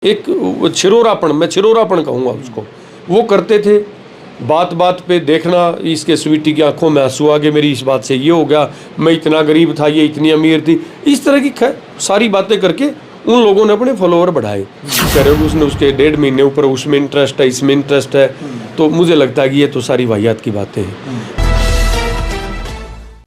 एक छिरोरापन, मैं छिरोरापन कहूँगा उसको, वो करते थे। बात बात पे देखना, इसके स्वीटी की आंखों में आंसू आ गए, मेरी इस बात से ये हो गया, मैं इतना गरीब था, ये इतनी अमीर थी, इस तरह की सारी बातें करके उन लोगों ने अपने फॉलोअर बढ़ाए। कह रहे हो उसने उसके 1.5 महीने ऊपर उसमें इंटरेस्ट है, इसमें इंटरेस्ट है, तो मुझे लगता है कि ये तो सारी वाहियात की बातें हैं।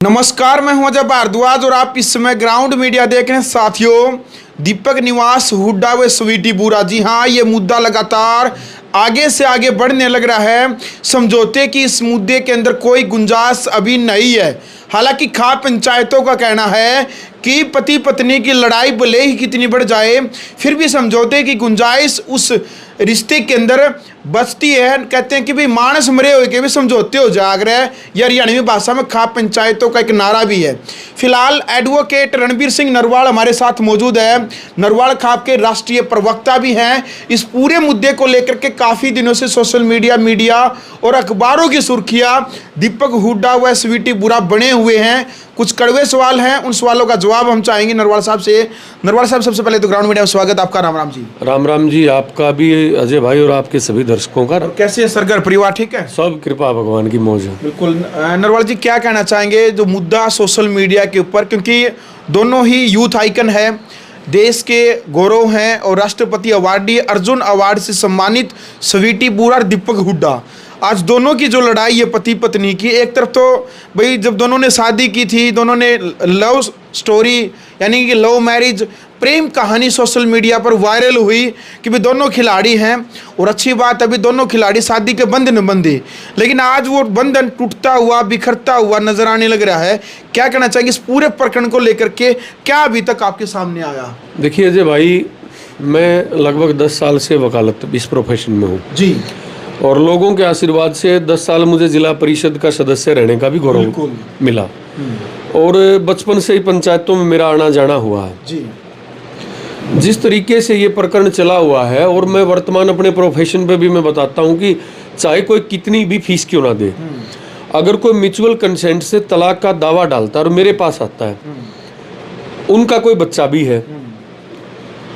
नमस्कार, मैं हूं अजय भारद्वाज और आप इस समय ग्राउंड मीडिया देख रहे हैं। साथियों, दीपक निवास हुड्डा व स्वीटी बुरा, जी हाँ, ये मुद्दा लगातार आगे से आगे बढ़ने लग रहा है। समझौते की इस मुद्दे के अंदर कोई गुंजाइश अभी नहीं है। हालांकि खाप पंचायतों का कहना है कि पति पत्नी की लड़ाई भले ही कितनी बढ़ जाए, फिर भी समझौते की गुंजाइश उस रिश्ते के अंदर बचती है। कहते हैं कि भाई मानस मरे हुए के भी समझौते हो जाग रहे हैं। यह हरियाणवी भाषा में खाप पंचायतों का एक नारा भी है। फिलहाल एडवोकेट रणबीर सिंह नरवाल हमारे साथ मौजूद है। नरवाल खाप के राष्ट्रीय प्रवक्ता भी हैं। इस पूरे मुद्दे को लेकर के काफ़ी दिनों से सोशल मीडिया और अखबारों की सुर्खियां दीपक हुड्डा व स्वीटी बुरा बने हुए हैं। कुछ कड़वे सवाल हैं, उन सवालों का जवाब हम चाहेंगे नरवाल साहब से। नरवाल साहब, सबसे पहले तो ग्राउंड मीडिया में स्वागत आपका। राम राम जी। राम राम जी, आपका भी अजय भाई और आपके सभी दर्शकों का। कैसे है सरगर परिवार, ठीक है? सब कृपा भगवान की मौज है। बिल्कुल। नरवाल जी, क्या कहना चाहेंगे जो मुद्दा सोशल मीडिया के ऊपर, क्योंकि दोनों ही यूथ आइकन है, देश के गौरव हैं और राष्ट्रपति अवार्डी अर्जुन अवार्ड से सम्मानित स्वीटी बुरा और दीपक हुड्डा, आज दोनों की जो लड़ाई है पति पत्नी की, एक तरफ तो भाई जब दोनों ने शादी की थी, दोनों ने लव स्टोरी यानी कि लव मैरिज प्रेम कहानी सोशल मीडिया पर वायरल हुई कि भाई दोनों खिलाड़ी हैं और अच्छी बात, अभी दोनों खिलाड़ी शादी के बंधन में बंधे, लेकिन आज वो बंधन टूटता हुआ बिखरता हुआ नजर आने लग रहा है। क्या कहना चाहिए इस पूरे प्रकरण को लेकर के, क्या अभी तक आपके सामने आया? देखिए अजय भाई, मैं लगभग 10 साल से वकालत इस प्रोफेशन में हूँ जी, और लोगों के आशीर्वाद से 10 साल मुझे जिला परिषद का सदस्य रहने का भी गौरव मिला और बचपन से ही पंचायतों में मेरा आना जाना हुआ है जी। जिस तरीके से ये प्रकरण चला हुआ है, और मैं वर्तमान अपने प्रोफेशन पे भी मैं बताता हूँ कि चाहे कोई कितनी भी फीस क्यों ना दे, अगर कोई म्यूचुअल कंसेंट से तलाक का दावा डालता है और मेरे पास आता है, उनका कोई बच्चा भी है,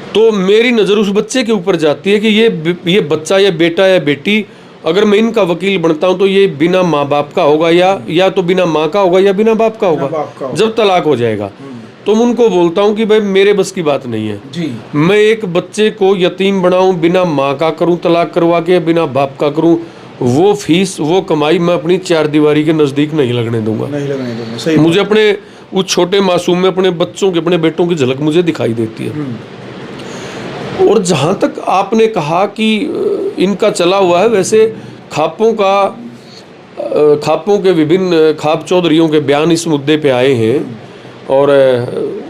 तो मेरी नज़र उस बच्चे के ऊपर जाती है कि ये बच्चा या बेटा या बेटी, अगर मैं इनका वकील बनता हूं तो ये बिना माँ बाप का होगा या तो बिना माँ का होगा या बिना बाप का होगा जब तलाक हो जाएगा। तो मैं उनको बोलता हूं कि भाई मेरे बस की बात नहीं है जी। मैं एक बच्चे को यतीम बनाऊं, बिना माँ का करूं तलाक करवा के, बिना बाप का करूं, वो फीस वो कमाई मैं अपनी 4 दीवारी के नज़दीक नहीं लगने दूंगा। सही मुझे अपने उस छोटे मासूम में अपने बच्चों के, अपने बेटों की झलक मुझे दिखाई देती है। और जहाँ तक आपने कहा कि इनका चला हुआ है, वैसे खापों के विभिन्न खाप चौधरियों के बयान इस मुद्दे पे आए हैं और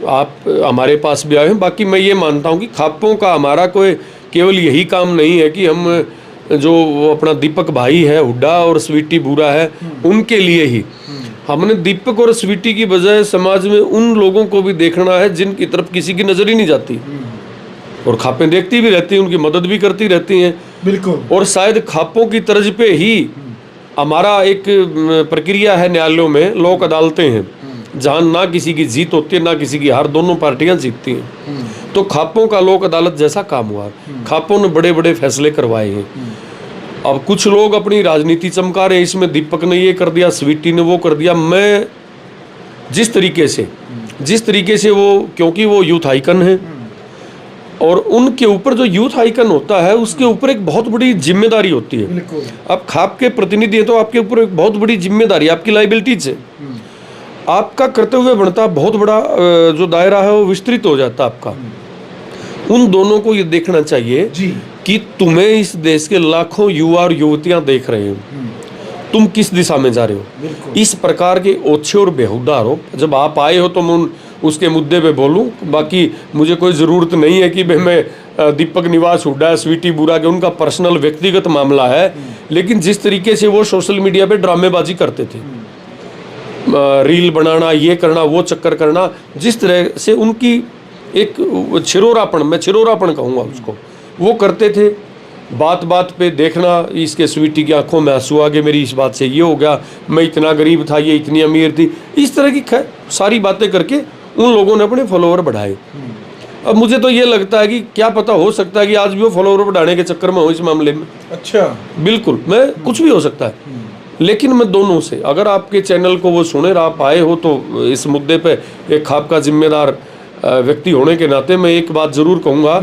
आप हमारे पास भी आए हैं। बाकी मैं ये मानता हूँ कि खापों का हमारा कोई केवल यही काम नहीं है कि हम जो अपना दीपक भाई है हुड्डा और स्वीटी बुरा है उनके लिए ही, हमने दीपक और स्वीटी की बजाय समाज में उन लोगों को भी देखना है जिनकी तरफ किसी की नज़र ही नहीं जाती, और खापें देखती भी रहती हैं, उनकी मदद भी करती रहती हैं। बिल्कुल। और शायद खापों की तर्ज पे ही हमारा एक प्रक्रिया है न्यायालयों में, लोक अदालतें हैं, जहाँ ना किसी की जीत होती है ना किसी की हार, दोनों पार्टियां जीतती हैं। तो खापों का लोक अदालत जैसा काम हुआ, खापों ने बड़े बड़े फैसले करवाए हैं। अब कुछ लोग अपनी राजनीति चमका रहे हैं, इसमें दीपक ने ये कर दिया, स्वीटी ने वो कर दिया। मैं जिस तरीके से वो, क्योंकि वो यूथ आइकन है और उनके ऊपर जो यूथ आइकन होता है उसके ऊपर एक बहुत बड़ी जिम्मेदारी होती है। आप खाप के प्रतिनिधि हैं तो आपके ऊपर एक बहुत बड़ी जिम्मेदारी, आपकी लाइबिलिटीज है, आपका कर्तव्य बनता बहुत बड़ा, जो दायरा है वो विस्तृत हो जाता आपका। उन दोनों को ये देखना चाहिए कि तुम्हें इस देश के लाखों युवा और युवतियां देख रहे हैं, तुम किस दिशा में जा रहे हो। इस प्रकार के ओछे और बेहुदा आरोप, जब आप आए हो तो मैं उसके मुद्दे पे बोलूं, बाकी मुझे कोई ज़रूरत नहीं है कि मैं दीपक निवास हुड्डा स्वीटी बुरा के, उनका पर्सनल व्यक्तिगत मामला है, लेकिन जिस तरीके से वो सोशल मीडिया पे ड्रामेबाजी करते थे, रील बनाना, ये करना, वो चक्कर करना, जिस तरह से उनकी एक छिरोरापन, मैं छिरोरापन कहूँगा उसको, वो करते थे। बात बात पे देखना, इसके स्वीटी की आंखों में आंसू आ गए, मेरी इस बात से ये हो गया, मैं इतना गरीब था, ये इतनी अमीर थी, इस तरह की सारी बातें करके उन लोगों ने अपने फॉलोअर बढ़ाए। अब मुझे तो ये लगता है कि क्या पता, हो सकता है कि आज भी वो फॉलोवर बढ़ाने के चक्कर में हो इस मामले में। अच्छा, बिल्कुल, मैं कुछ भी हो सकता है, लेकिन मैं दोनों से, अगर आपके चैनल को वो सुने और आप आए हो तो इस मुद्दे पे एक खाप का जिम्मेदार व्यक्ति होने के नाते मैं एक बात जरूर कहूँगा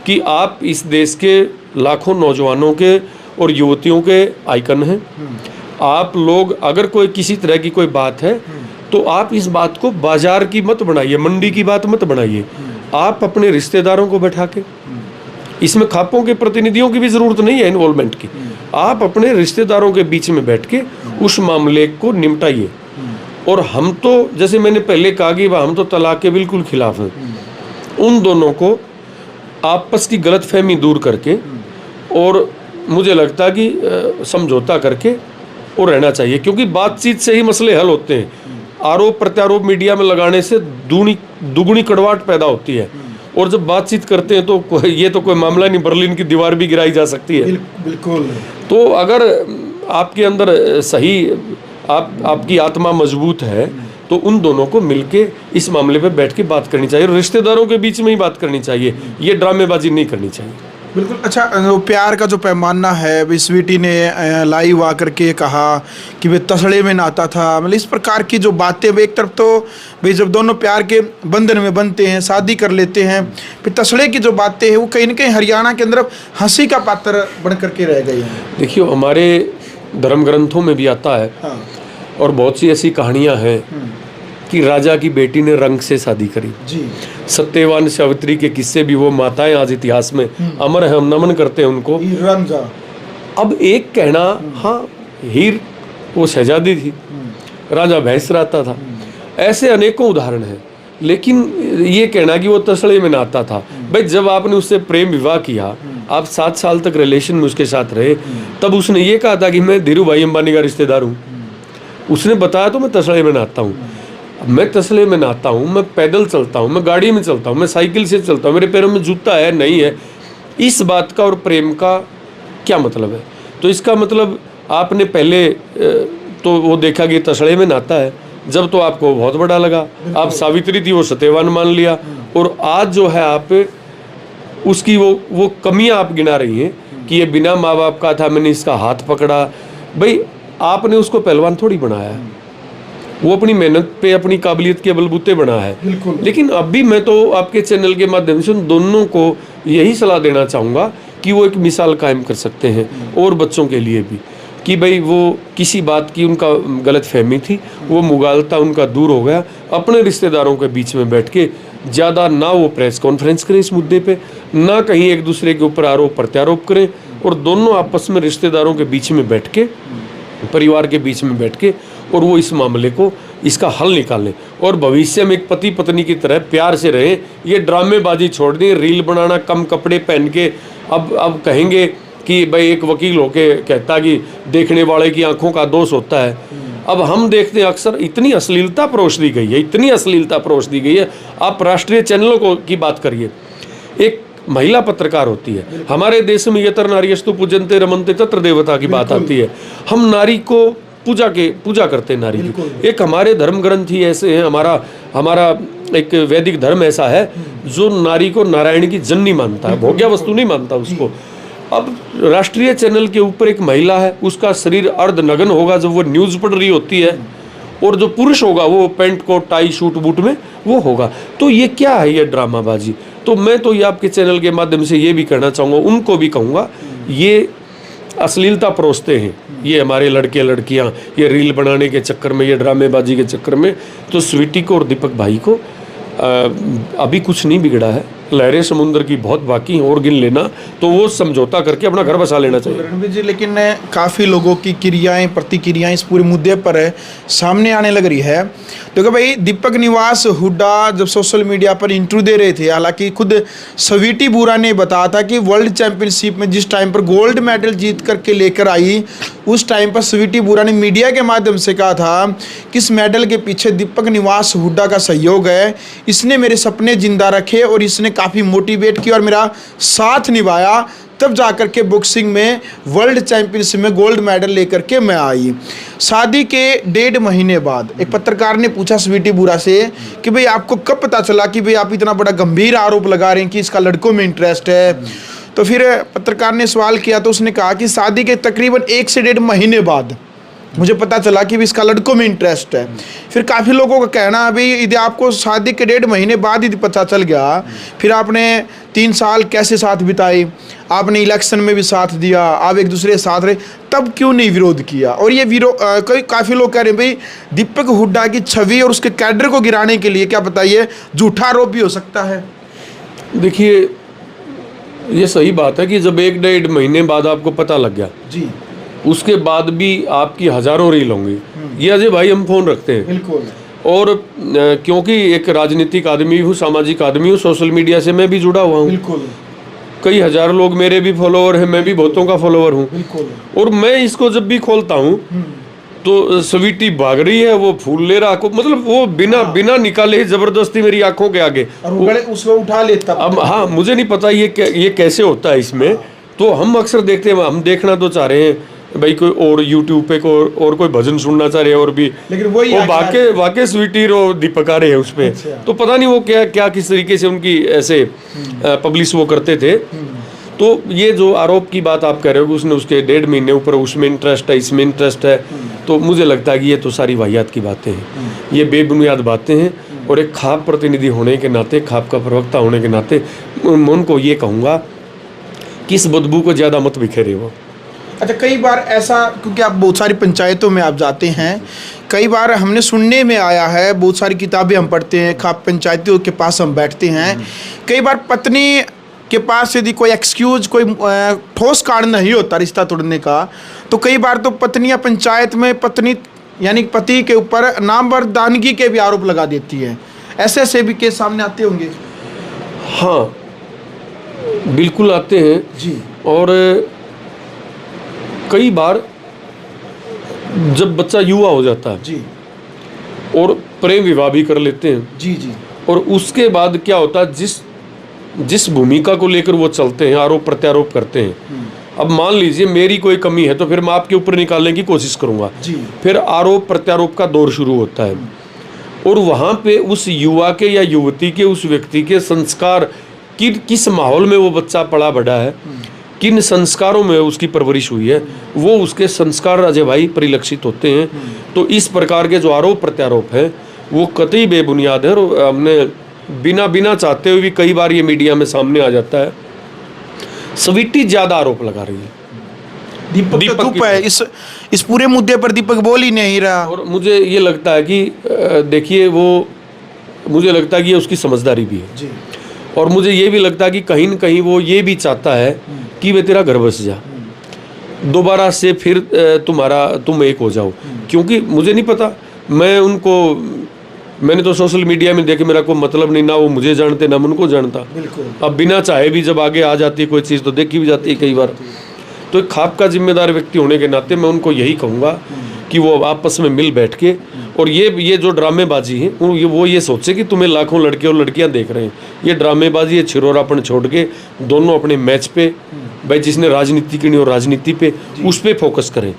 कि आप इस देश के लाखों नौजवानों के और युवतियों के आइकन हैं। आप लोग अगर कोई किसी तरह की कोई बात है तो आप इस बात को बाजार की मत बनाइए, मंडी की बात मत बनाइए। आप अपने रिश्तेदारों को बैठा के, इसमें खापों के प्रतिनिधियों की भी जरूरत नहीं है इन्वॉल्वमेंट की, आप अपने रिश्तेदारों के बीच में बैठ के उस मामले को निपटाइए। और हम तो, जैसे मैंने पहले कहा कि हम तो तलाक के बिल्कुल खिलाफ हैं। उन दोनों को आपस की गलतफहमी दूर करके और मुझे लगता है कि समझौता करके और रहना चाहिए, क्योंकि बातचीत से ही मसले हल होते हैं। आरोप प्रत्यारोप मीडिया में लगाने से दुगुनी कड़वाहट पैदा होती है, और जब बातचीत करते हैं तो ये तो कोई मामला नहीं, बर्लिन की दीवार भी गिराई जा सकती है। बिल्कुल। तो अगर आपके अंदर सही आपकी आत्मा मजबूत है तो उन दोनों को मिलके इस मामले पे बैठ के बात करनी चाहिए, रिश्तेदारों के बीच में ही बात करनी चाहिए, ये ड्रामेबाजी नहीं करनी चाहिए। बिल्कुल। अच्छा, प्यार का जो पैमाना है, अभी स्वीटी ने लाइव आकर के कहा कि वे तसड़े में नाता था, मतलब इस प्रकार की जो बातें, एक तरफ तो भाई जब दोनों प्यार के बंधन में बनते हैं, शादी कर लेते हैं, फिर तसड़े की जो बातें हैं वो कहीं ना कहीं हरियाणा के अंदर हंसी का पात्र बन करके रह गई हैं। देखिए, हमारे धर्म ग्रंथों में भी आता है, हाँ। और बहुत सी ऐसी कहानियाँ हैं कि राजा की बेटी ने रंग से शादी करी जी। सत्यवान सावित्री के किस्से भी वो माताएं आज इतिहास में अमर है, हम नमन करते हैं उनको। रंजा। अब एक कहना, हाँ हीर वो शहजादी थी, राजा भैंस रहता था, ऐसे अनेकों उदाहरण हैं। लेकिन ये कहना कि वो तसड़े में नाता था, भाई जब आपने उससे प्रेम विवाह किया, आप 7 साल तक रिलेशन में उसके साथ रहे, तब उसने ये कहा था कि मैं धीरू भाई अंबानी का रिश्तेदार हूँ। उसने बताया तो मैं तसड़े में नाता हूँ। मैं तसले में नहाता हूँ, मैं पैदल चलता हूँ, मैं गाड़ी में चलता हूँ, मैं साइकिल से चलता हूँ, मेरे पैरों में जूता है नहीं है, इस बात का और प्रेम का क्या मतलब है? तो इसका मतलब आपने पहले तो वो देखा कि तसड़े में नहाता है, जब तो आपको बहुत बड़ा लगा, आप सावित्री थी वो सत्यवान मान लिया, और आज जो है आप उसकी वो कमियां आप गिना रही हैं कि ये बिना माँ बाप का था, मैंने इसका हाथ पकड़ा। भाई आपने उसको पहलवान थोड़ी बनाया है, वो अपनी मेहनत पे, अपनी काबिलियत के बलबूते बना है। लेकिन अभी मैं तो आपके चैनल के माध्यम से उन दोनों को यही सलाह देना चाहूँगा कि वो एक मिसाल कायम कर सकते हैं, और बच्चों के लिए भी, कि भाई वो किसी बात की उनका गलत फहमी थी, वो मुगालता उनका दूर हो गया। अपने रिश्तेदारों के बीच में बैठ के ज़्यादा ना वो प्रेस कॉन्फ्रेंस करें इस मुद्दे पे, ना कहीं एक दूसरे के ऊपर आरोप प्रत्यारोप करें, और दोनों आपस में रिश्तेदारों के बीच में बैठ के, परिवार के बीच में बैठ के, और वो इस मामले को, इसका हल निकालें, और भविष्य में एक पति पत्नी की तरह प्यार से रहें। ये ड्रामेबाजी छोड़ दें, रील बनाना, कम कपड़े पहन के। अब कहेंगे कि भाई एक वकील होके कहता कि देखने वाले की आंखों का दोष होता है। अब हम देखते हैं अक्सर इतनी अश्लीलता परोस दी गई है, इतनी अश्लीलता परोस दी गई है। आप राष्ट्रीय चैनलों को की बात करिए, एक महिला पत्रकार होती है, हमारे देश में यतर नार्यस्तु पूजन्ते रमन्ते तत्र देवता की बात आती है। हम नारी को पूजा करते हैं, नारी की। एक हमारे धर्म ग्रंथ ही ऐसे हैं, हमारा एक वैदिक धर्म ऐसा है जो नारी को नारायण की जननी मानता है, भोग्या वस्तु नहीं मानता उसको। अब राष्ट्रीय चैनल के ऊपर एक महिला है, उसका शरीर अर्धनग्न होगा जब वो न्यूज़ पढ़ रही होती है, और जो पुरुष होगा वो pant coat tie suit boot में वो होगा। तो ये क्या है, ये ड्रामाबाजी? तो मैं तो ये आपके चैनल के माध्यम से ये भी कहना चाहूँगा, उनको भी कहूँगा, ये अश्लीलता परोसते हैं ये हमारे लड़के लड़कियां, ये रील बनाने के चक्कर में, ये ड्रामेबाजी के चक्कर में। तो स्वीटी को और दीपक भाई को अभी कुछ नहीं बिगड़ा है, लहरें समुद्र की बहुत बाकी हैं, और गिन लेना, तो वो समझौता करके अपना घर बसा लेना चाहिए। रणवीर जी, लेकिन काफ़ी लोगों की क्रियाएं, प्रतिक्रियाएं इस पूरे मुद्दे पर सामने आने लग रही है। देखो भाई, दीपक निवास हुड्डा जब सोशल मीडिया पर इंटरव्यू दे रहे थे, हालांकि खुद स्वीटी बुरा ने बताया था कि वर्ल्ड चैंपियनशिप में जिस टाइम पर गोल्ड मेडल जीत करके लेकर आई, उस टाइम पर स्वीटी बुरा ने मीडिया के माध्यम से कहा था कि इस मेडल के पीछे दीपक निवास हुड्डा का सहयोग है, इसने मेरे सपने जिंदा रखे और इसने काफ़ी मोटिवेट किया और मेरा साथ निभाया, तब जाकर के बॉक्सिंग में वर्ल्ड चैंपियनशिप में गोल्ड मेडल लेकर के मैं आई। शादी के 1.5 महीने बाद एक पत्रकार ने पूछा स्वीटी बुरा से कि भाई आपको कब पता चला कि भाई आप इतना बड़ा गंभीर आरोप लगा रहे हैं कि इसका लड़कों में इंटरेस्ट है। तो फिर पत्रकार ने सवाल किया तो उसने कहा कि शादी के तकरीबन 1 से 1.5 महीने बाद मुझे पता चला कि भी इसका लड़कों में इंटरेस्ट है। फिर काफ़ी लोगों का कहना है भाई यदि आपको शादी के 1.5 महीने बाद यदि पता चल गया, फिर आपने 3 साल कैसे साथ बिताई, आपने इलेक्शन में भी साथ दिया, आप एक दूसरे के साथ रहे, तब क्यों नहीं विरोध किया? और ये काफ़ी लोग कह रहे हैं भाई दीपक हुड्डा की छवि और उसके कैडर को गिराने के लिए क्या बताइए झूठा आरोप भी हो सकता है। देखिए ये सही बात है कि जब 1-1.5 महीने बाद आपको पता लग गया जी, उसके बाद भी आपकी हजारों रील होंगी। ये अजय भाई हम फोन रखते हैं बिल्कुल, और क्योंकि एक राजनीतिक आदमी हूँ, सामाजिक आदमी हूँ, सोशल मीडिया से मैं भी जुड़ा हुआ हूँ। बिल्कुल, कई हजार लोग मेरे भी फॉलोअर हैं, मैं भी बहुतों का फॉलोअर हूँ। बिल्कुल, और मैं इसको जब भी खोलता हूँ तो स्वीटी भाग रही है, वो फूल ले रहा, मतलब वो बिना निकाले जबरदस्ती मेरी आंखों के आगे और उसको उठा लेता। अब हाँ, मुझे नहीं पता ये कैसे होता है इसमें। तो हम अक्सर देखते हैं, हम देखना तो चाह रहे हैं भाई कोई और यूट्यूब पे और कोई भजन सुनना चाह रहे हैं और भी, लेकिन वही वाकई स्वीटी और दीपक आ रहे हैं उस पे। तो पता नहीं वो क्या किस तरीके से उनकी ऐसे पब्लिश वो करते थे। तो ये जो आरोप की बात आप कह रहे हो कि उसने उसके 1.5 महीने ऊपर उसमें इंटरेस्ट है, इसमें इंटरेस्ट है, तो मुझे लगता है कि ये तो सारी वाहियात की बातें हैं, ये बेबुनियाद बातें हैं। और एक खाप प्रतिनिधि होने के नाते, खाप का प्रवक्ता होने के नाते मैं उनको ये कहूँगा कि इस बदबू को ज़्यादा मत बिखेरे वो। अच्छा, कई बार ऐसा, क्योंकि आप बहुत सारी पंचायतों में आप जाते हैं, कई बार हमने सुनने में आया है, बहुत सारी किताबें हम पढ़ते हैं, खाप पंचायतों के पास हम बैठते हैं, कई बार पत्नी के पास यदि कोई एक्सक्यूज, कोई ठोस कारण नहीं होता रिश्ता तोड़ने का, तो कई बार तो पत्नियां पंचायत में पत्नी यानी पति के ऊपर नामर्दानगी के भी आरोप लगा देती है। ऐसे भी केस सामने आते होंगे? हाँ बिल्कुल आते हैं जी। और कई बार जब बच्चा युवा हो जाता है जी, और प्रेम विवाह भी कर लेते हैं जी जी, और उसके बाद क्या होता है, जिस भूमिका को लेकर वो चलते हैं, आरोप प्रत्यारोप करते हैं। अब मान लीजिए मेरी कोई कमी है तो फिर मैं आपके ऊपर निकालने की कोशिश करूंगा जी। फिर आरोप प्रत्यारोप का दौर शुरू होता है और वहाँ पे उस युवा के या युवती के, उस व्यक्ति के संस्कार किस माहौल में वो बच्चा पला बढ़ा है, किन संस्कारों में उसकी परवरिश हुई है, वो उसके संस्कार अजय भाई परिलक्षित होते हैं। तो इस प्रकार के जो आरोप प्रत्यारोप है वो कतई बेबुनियाद है और हमने बिना चाहते हुए भी कई बार ये मीडिया में सामने आ जाता है। स्वीटी ज्यादा आरोप लगा रही है, दीपक तो चुप है इस पूरे मुद्दे पर, दीपक बोल ही नहीं रहा। और मुझे ये लगता है कि देखिए मुझे लगता है कि ये उसकी समझदारी भी है जी। और मुझे ये भी लगता है कि कहीं न कहीं वो ये भी चाहता है कि वे तेरा घर बस जा, दोबारा से फिर तुम एक हो जाओ। क्योंकि मुझे नहीं पता, मैंने तो सोशल मीडिया में देखे, मेरा कोई मतलब नहीं, ना वो मुझे जानते ना मैं उनको जानता। अब बिना चाहे भी जब आगे आ जाती है कोई चीज़ तो देखी भी जाती है कई बार। तो एक खाप का जिम्मेदार व्यक्ति होने के नाते मैं उनको यही कहूँगा कि वो आपस में मिल बैठ के, और ये जो ड्रामेबाजी है वो ये सोचे कि तुम्हें लाखों लड़के और लड़कियां देख रहे हैं, ये ड्रामेबाजी, ये छिरोरापन छोड़ के दोनों अपने मैच पे, भाई जिसने राजनीति करनी हो राजनीति पे, उस पर फोकस करें।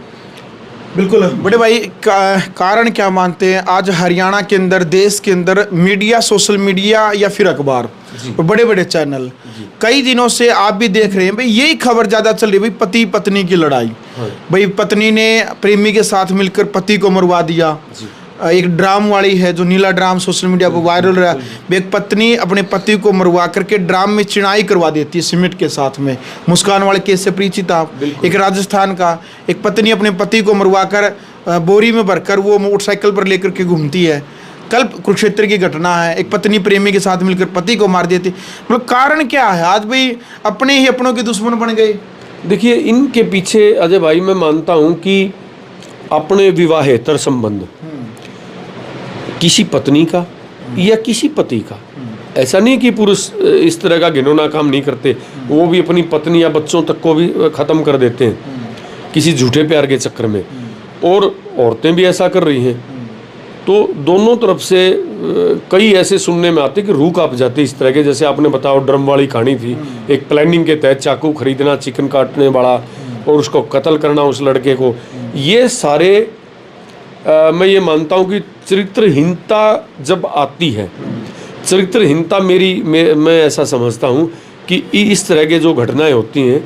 बिल्कुल। बड़े भाई कारण क्या मानते हैं आज हरियाणा के अंदर, देश के अंदर मीडिया, सोशल मीडिया या फिर अखबार, बड़े बड़े चैनल, कई दिनों से आप भी देख रहे हैं भाई यही खबर ज्यादा चल रही है, भाई पति पत्नी की लड़ाई, भाई पत्नी ने प्रेमी के साथ मिलकर पति को मरवा दिया। एक ड्राम वाली है जो नीला ड्राम सोशल मीडिया पर वायरल रहा, एक पत्नी अपने पति को मरवा करके ड्राम में चिनाई करवा देती है सीमेंट के साथ में, मुस्कान वाले केस से परिचित आप। एक राजस्थान का, एक पत्नी अपने पति को मरवा कर बोरी में भरकर वो मोटरसाइकिल पर लेकर के घूमती है। कल कुरुक्षेत्र की घटना है, एक पत्नी प्रेमी के साथ मिलकर पति को मार देती। मतलब कारण क्या है आज भाई अपने ही अपनों के दुश्मन बन गए? देखिए इनके पीछे अजय भाई मैं मानता हूँ कि अपने विवाहेतर संबंध किसी पत्नी का या किसी पति का, ऐसा नहीं कि पुरुष इस तरह का घिनौना काम नहीं करते, वो भी अपनी पत्नी या बच्चों तक को भी ख़त्म कर देते हैं। किसी झूठे प्यार के चक्कर में, और औरतें भी ऐसा कर रही हैं। तो दोनों तरफ से कई ऐसे सुनने में आते कि रूह कांप जाती इस तरह के, जैसे आपने बताओ ड्रम वाली कहानी थी, एक प्लानिंग के तहत चाकू खरीदना, चिकन काटने वाला और उसको कत्ल करना उस लड़के को। ये सारे मैं ये मानता हूँ कि चरित्रहीनता जब आती है, चरित्रहीनता मैं ऐसा समझता हूँ कि इस तरह के जो घटनाएं होती हैं,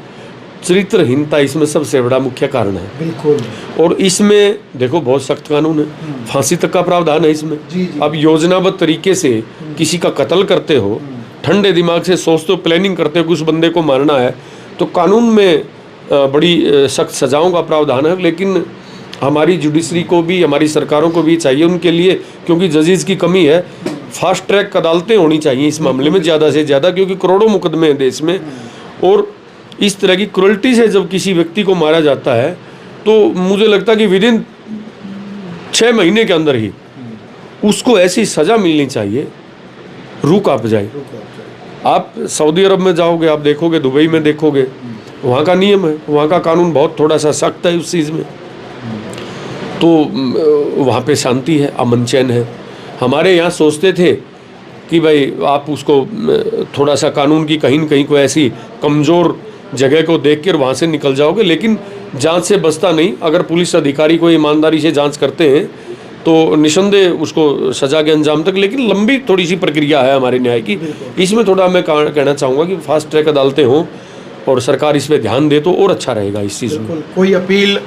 चरित्रहीनता इसमें सबसे बड़ा मुख्य कारण है। बिल्कुल। और इसमें देखो बहुत सख्त कानून है, फांसी तक का प्रावधान है इसमें। अब योजनाबद्ध तरीके से किसी का कत्ल करते हो, ठंडे दिमाग से सोचते हो, प्लानिंग करते हो कि उस बंदे को मारना है, तो कानून में बड़ी सख्त सजाओं का प्रावधान है। लेकिन हमारी जुडिशरी को भी, हमारी सरकारों को भी चाहिए उनके लिए, क्योंकि जजेस की कमी है, फास्ट ट्रैक अदालतें होनी चाहिए इस मामले में ज़्यादा से ज़्यादा, क्योंकि करोड़ों मुकदमे हैं देश में। और इस तरह की क्रूरल्टी से जब किसी व्यक्ति को मारा जाता है, तो मुझे लगता है कि विदिन 6 महीने के अंदर ही उसको ऐसी सज़ा मिलनी चाहिए, रूह कांप जाए। आप सऊदी अरब में जाओगे, आप देखोगे, दुबई में देखोगे, वहाँ का नियम है, वहाँ का कानून बहुत थोड़ा सा सख्त है उस चीज़ में, तो वहाँ पे शांति है, अमन चैन है। हमारे यहाँ सोचते थे कि भाई आप उसको थोड़ा सा कानून की कहीं न कहीं को ऐसी कमज़ोर जगह को देख कर वहाँ से निकल जाओगे, लेकिन जांच से बचता नहीं। अगर पुलिस अधिकारी को ईमानदारी से जांच करते हैं तो निसंदेह उसको सजा के अंजाम तक, लेकिन लंबी थोड़ी सी प्रक्रिया है हमारे न्याय की। इसमें थोड़ा मैं कहना चाहूँगा कि फास्ट ट्रैक अदालतें हों और सरकार इस पे ध्यान दे तो और अच्छा रहेगा इस चीज़ में। कोई अपील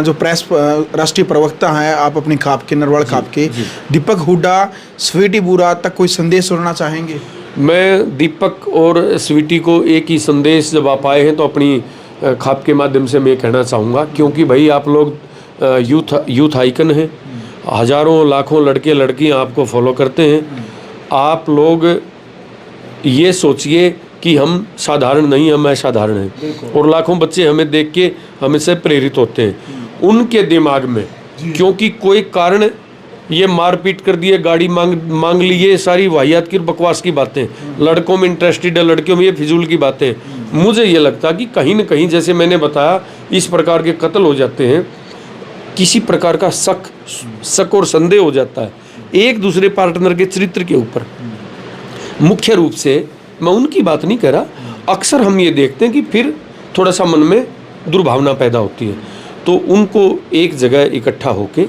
जो प्रेस राष्ट्रीय प्रवक्ता हैं आप अपनी खाप के, नरवाल खाप के, दीपक हुड्डा, स्वीटी बूरा तक कोई संदेश सुनाना चाहेंगे? मैं दीपक और स्वीटी को एक ही संदेश, जब आप आए हैं तो अपनी खाप के माध्यम से मैं कहना चाहूँगा, क्योंकि भाई आप लोग यूथ आइकन हैं, हज़ारों लाखों लड़के लड़कियाँ आपको फॉलो करते हैं। आप लोग ये सोचिए कि हम साधारण नहीं, हम असाधारण हैं, और लाखों बच्चे हमें देख के हमें प्रेरित होते हैं। उनके दिमाग में क्योंकि कोई कारण ये मारपीट कर दिए, गाड़ी मांग ली, ये सारी वाहियात की बकवास की बातें, लड़कों में इंटरेस्टेड है, लड़कियों में ये फिजूल की बातें, मुझे ये लगता कि कहीं न कहीं, जैसे मैंने बताया, इस प्रकार के कत्ल हो जाते हैं, किसी प्रकार का शक और संदेह हो जाता है एक दूसरे पार्टनर के चरित्र के ऊपर। मुख्य रूप से मैं उनकी बात नहीं कर रहा, अक्सर हम ये देखते हैं कि फिर थोड़ा सा मन में दुर्भावना पैदा होती है, तो उनको एक जगह इकट्ठा होके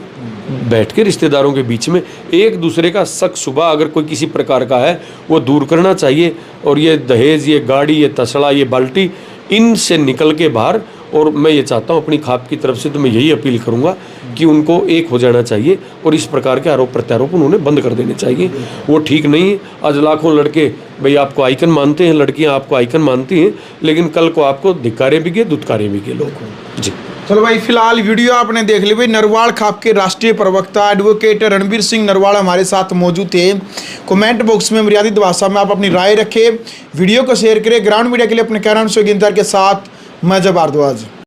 बैठ के रिश्तेदारों के बीच में एक दूसरे का शक शुबा अगर कोई किसी प्रकार का है वो दूर करना चाहिए। और ये दहेज, ये गाड़ी, ये तसड़ा, ये बाल्टी, इनसे निकल के बाहर। और मैं ये चाहता हूँ अपनी खाप की तरफ से, तो मैं यही अपील करूँगा कि उनको एक हो जाना चाहिए और इस प्रकार के आरोप प्रत्यारोप उन्होंने बंद कर देने चाहिए। वो ठीक नहीं है। आज लाखों लड़के भाई आपको आइकन मानते हैं, लड़कियाँ आपको आइकन मानती हैं, लेकिन कल को आपको धिक्कारे भी गए, दुत्कारे भी गए लोग। जी चलो भाई, फिलहाल वीडियो आपने देख ली भाई। नरवाल खाप के राष्ट्रीय प्रवक्ता एडवोकेट रणबीर सिंह नरवाल हमारे साथ मौजूद थे। कमेंट बॉक्स में मर्यादित भाषा में आप अपनी राय रखें, वीडियो को शेयर करें। ग्राउंड मीडिया के लिए अपने कैमरामैन सुगिंदर के साथ मैं जब भारद्वाज।